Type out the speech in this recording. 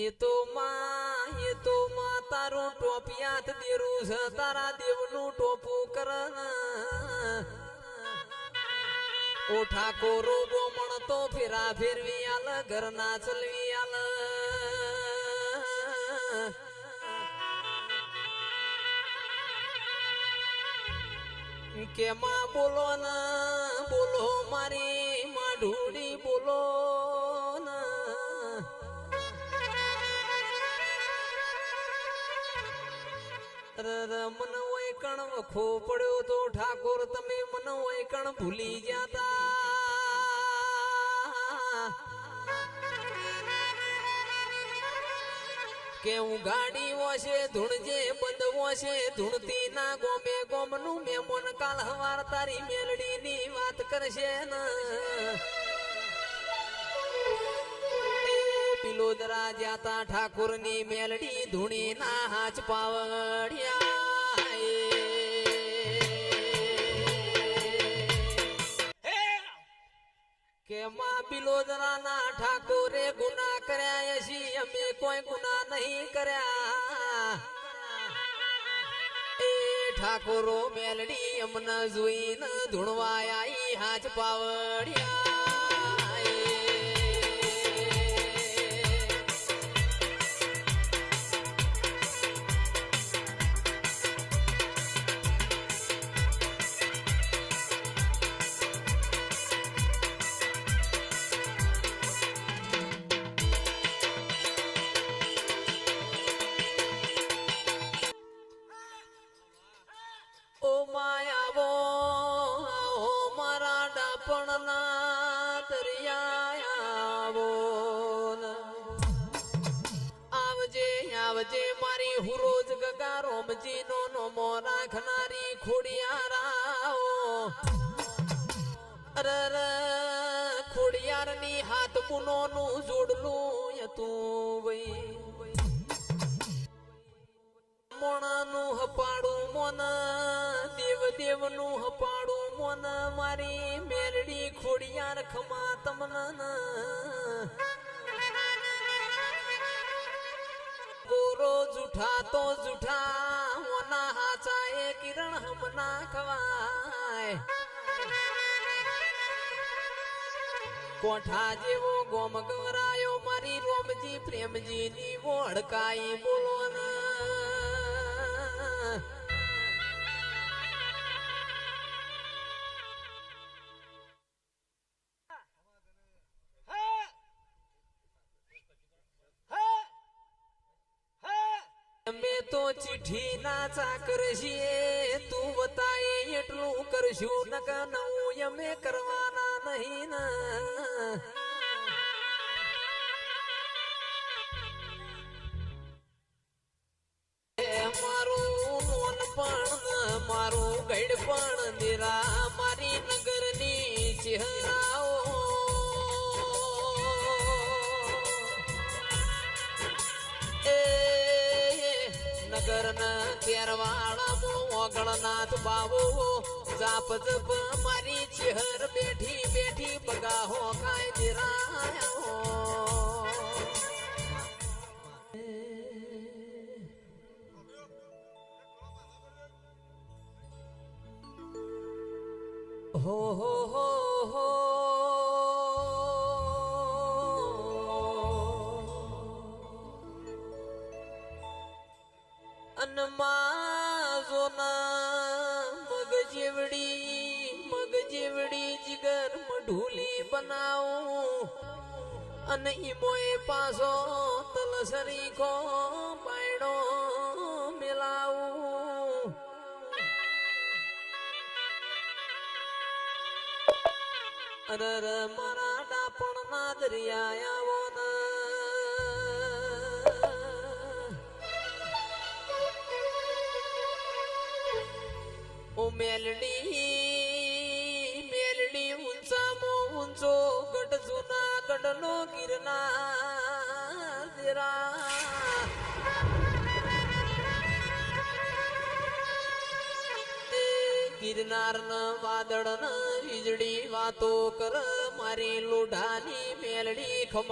એ તો માં તારું ટોપિયાત દેરું છે તારા દેવનું ટોપું કર ઓ ઠાકોરો ગોમણ તો ફેરા ફેરવી આલ ઘર ના ચલવી આલ કે માં બોલો ના બોલો મારી માઢુડી બોલો મન વૈકણ વખો પડ્યો તો ઠાકોર તમે મન વૈકણ ભૂલી જાતા કે હું ગાડી વોશે ધૂણજે બંધ વોશે ધૂણતી ના ગોમે ગોમનું મેમોન કાલ હવાર તારી મેલડી ની વાત કરશે ને પિલોદરા જાતા ઠાકોર ની મેલડી ધૂણી ના હાચ પાવડિયા કે માં પિલોદરા ના ઠાકોરે ગુના કર્યા છી અમે કોઈ ગુના નહીં કર્યા એ ઠાકોરો મેલડી અમને જોઈને ધૂણવાયા હાચ પાવડિયા ઓ માયાવો ઓ મારા ડાપણના દરિયાવો આવજે આવજે મારી હુરોજ ગગા રોમજી નો નોમો રાખનારી ખોડિયારાઓ અરર ખોડિયારની હાથ મુનો નું જોડલું તું વઈ મોણાનું હપાડું મોન દેવ દેવનું હપાડું મોન મારી મેરડી ખોડિયાર ખમા તમને ગોરો જૂઠા તો જૂઠા મોના હાચા એ કિરણ હમના ખવાય કોઠા જેવો ગોમ ગવરાયો મારી રોમજી પ્રેમજી ની વોડકાઈ બોલો ના અમે તો ચીઠી ના ચાકર છીએ તું બતાય એટલું કરશું નકા નવું અમે કરવાના નહીં ના મારું મોન પણ મારું ગઈડ પણ નિરા મારી નગરની ચહેરાઓ નગર ના કેરવાળા ઓગણનાથ બાવો જાપ જપ મારી ચહેર બેઠી બેઠી બગાહો કાય નિરાયો હો હો હો હો મગ જેવડી જીગર મઢુલી બનાવું અને ઈમોએ પાસો તલસરી કો બાયડો મેલાવું અરર મારા ડાપણ ના દરિયા આવો ઓ મેલડી ઊંચામાં ઊંચો ગઢ જૂના ગઢનો ગિરનાર ગિરનાર ન વાદળ ન વીજળી વાતો કર મારી લોઢાની મેલડી ખમા